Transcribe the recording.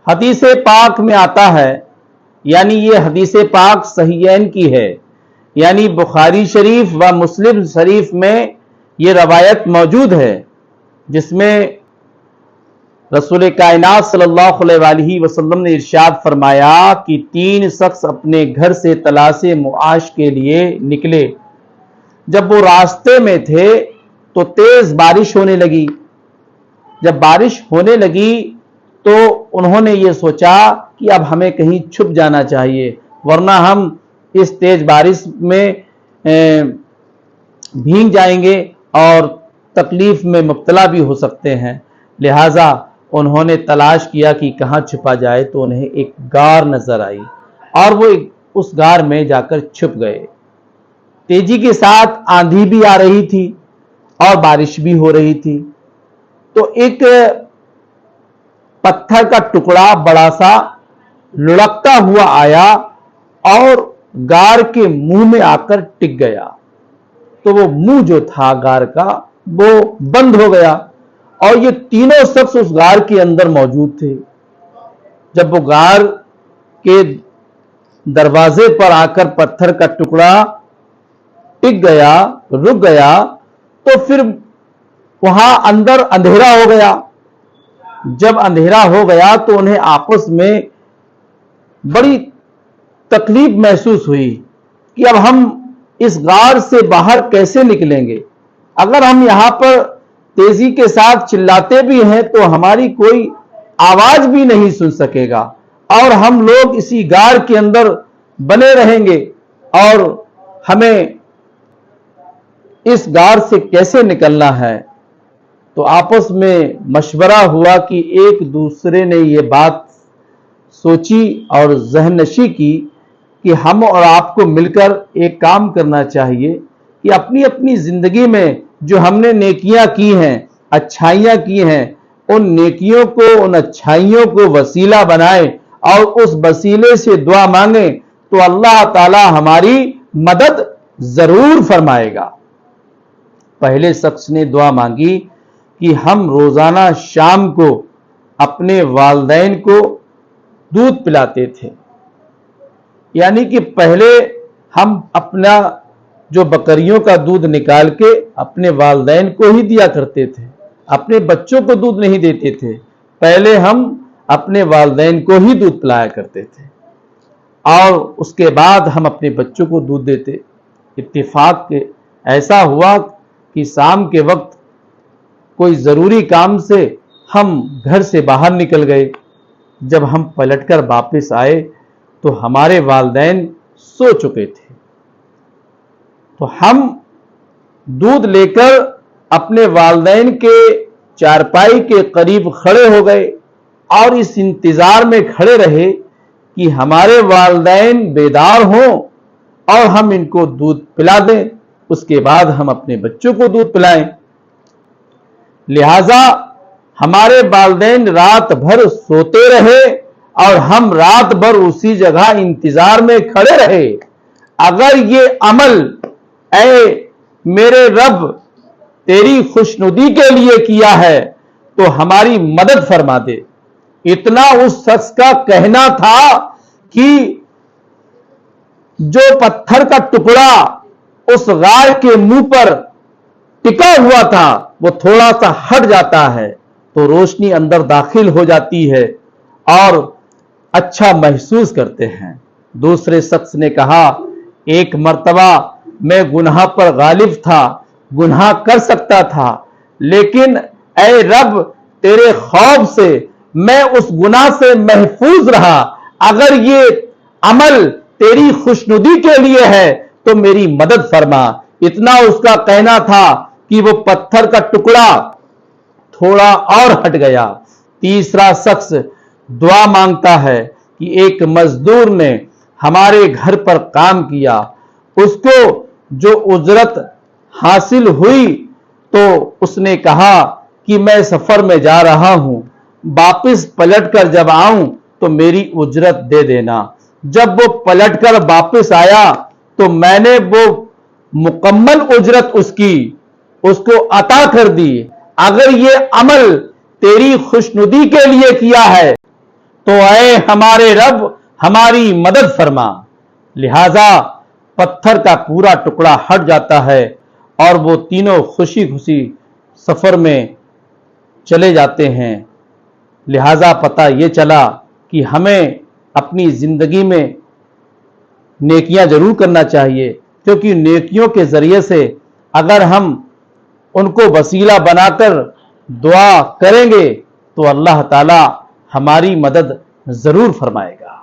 حدیث پاک میں آتا ہے، یعنی یہ حدیث پاک صحیحین کی ہے، یعنی بخاری شریف و مسلم شریف میں یہ روایت موجود ہے، جس میں رسول کائنات صلی اللہ علیہ وآلہ وسلم نے ارشاد فرمایا کہ 3 شخص اپنے گھر سے تلاش معاش کے لیے نکلے۔ جب وہ راستے میں تھے تو تیز بارش ہونے لگی۔ جب بارش ہونے لگی تو انہوں نے یہ سوچا کہ اب ہمیں کہیں چھپ جانا چاہیے، ورنہ ہم اس تیز بارش میں بھیگ جائیں گے اور تکلیف میں مبتلا بھی ہو سکتے ہیں۔ لہٰذا انہوں نے تلاش کیا کہ کہاں چھپا جائے، تو انہیں ایک غار نظر آئی اور وہ اس غار میں جا کر چھپ گئے۔ تیزی کے ساتھ آندھی بھی آ رہی تھی اور بارش بھی ہو رہی تھی، تو ایک پتھر کا ٹکڑا بڑا سا لڑکتا ہوا آیا اور غار کے منہ میں آ کر ٹک گیا۔ تو وہ منہ جو تھا غار کا وہ بند ہو گیا اور یہ تینوں شخص اس غار کے اندر موجود تھے۔ جب وہ غار کے دروازے پر آ کر پتھر کا ٹکڑا ٹک گیا، رک گیا، تو پھر وہاں اندر اندھیرا ہو گیا۔ جب اندھیرا ہو گیا تو انہیں آپس میں بڑی تکلیف محسوس ہوئی کہ اب ہم اس غار سے باہر کیسے نکلیں گے؟ اگر ہم یہاں پر تیزی کے ساتھ چلاتے بھی ہیں تو ہماری کوئی آواز بھی نہیں سن سکے گا اور ہم لوگ اسی غار کے اندر بنے رہیں گے اور ہمیں اس غار سے کیسے نکلنا ہے؟ تو آپس میں مشورہ ہوا کہ ایک دوسرے نے یہ بات سوچی اور ذہن نشی کی کہ ہم اور آپ کو مل کر ایک کام کرنا چاہیے کہ اپنی اپنی زندگی میں جو ہم نے نیکیاں کی ہیں، اچھائیاں کی ہیں، ان نیکیوں کو، ان اچھائیوں کو وسیلہ بنائیں اور اس وسیلے سے دعا مانگیں تو اللہ تعالی ہماری مدد ضرور فرمائے گا۔ پہلے شخص نے دعا مانگی کہ ہم روزانہ شام کو اپنے والدین کو دودھ پلاتے تھے، یعنی کہ پہلے ہم اپنا جو بکریوں کا دودھ نکال کے اپنے والدین کو ہی دیا کرتے تھے، اپنے بچوں کو دودھ نہیں دیتے تھے، پہلے ہم اپنے والدین کو ہی دودھ پلایا کرتے تھے اور اس کے بعد ہم اپنے بچوں کو دودھ دیتے۔ اتفاق کے ایسا ہوا کہ شام کے وقت کوئی ضروری کام سے ہم گھر سے باہر نکل گئے۔ جب ہم پلٹ کر واپس آئے تو ہمارے والدین سو چکے تھے، تو ہم دودھ لے کر اپنے والدین کے چارپائی کے قریب کھڑے ہو گئے اور اس انتظار میں کھڑے رہے کہ ہمارے والدین بیدار ہوں اور ہم ان کو دودھ پلا دیں، اس کے بعد ہم اپنے بچوں کو دودھ پلائیں۔ لہذا ہمارے والدین رات بھر سوتے رہے اور ہم رات بھر اسی جگہ انتظار میں کھڑے رہے۔ اگر یہ عمل اے میرے رب تیری خوشنودی کے لیے کیا ہے تو ہماری مدد فرما دے۔ اتنا اس شخص کا کہنا تھا کہ جو پتھر کا ٹکڑا اس غار کے منہ پر ٹکا ہوا تھا وہ تھوڑا سا ہٹ جاتا ہے تو روشنی اندر داخل ہو جاتی ہے اور اچھا محسوس کرتے ہیں۔ دوسرے شخص نے کہا، ایک مرتبہ میں گناہ پر غالب تھا، گناہ کر سکتا تھا، لیکن اے رب تیرے خوف سے میں اس گناہ سے محفوظ رہا۔ اگر یہ عمل تیری خوشنودی کے لیے ہے تو میری مدد فرما۔ اتنا اس کا کہنا تھا کہ وہ پتھر کا ٹکڑا تھوڑا اور ہٹ گیا۔ تیسرا شخص دعا مانگتا ہے کہ ایک مزدور نے ہمارے گھر پر کام کیا، اس کو جو اجرت حاصل ہوئی تو اس نے کہا کہ میں سفر میں جا رہا ہوں، واپس پلٹ کر جب آؤں تو میری اجرت دے دینا۔ جب وہ پلٹ کر واپس آیا تو میں نے وہ مکمل اجرت اس کو عطا کر دی۔ اگر یہ عمل تیری خوشنودی کے لیے کیا ہے تو اے ہمارے رب ہماری مدد فرما۔ لہذا پتھر کا پورا ٹکڑا ہٹ جاتا ہے اور وہ تینوں خوشی خوشی سفر میں چلے جاتے ہیں۔ لہذا پتہ یہ چلا کہ ہمیں اپنی زندگی میں نیکیاں ضرور کرنا چاہیے، کیونکہ نیکیوں کے ذریعے سے اگر ہم ان کو وسیلہ بنا کر دعا کریں گے تو اللہ تعالی ہماری مدد ضرور فرمائے گا۔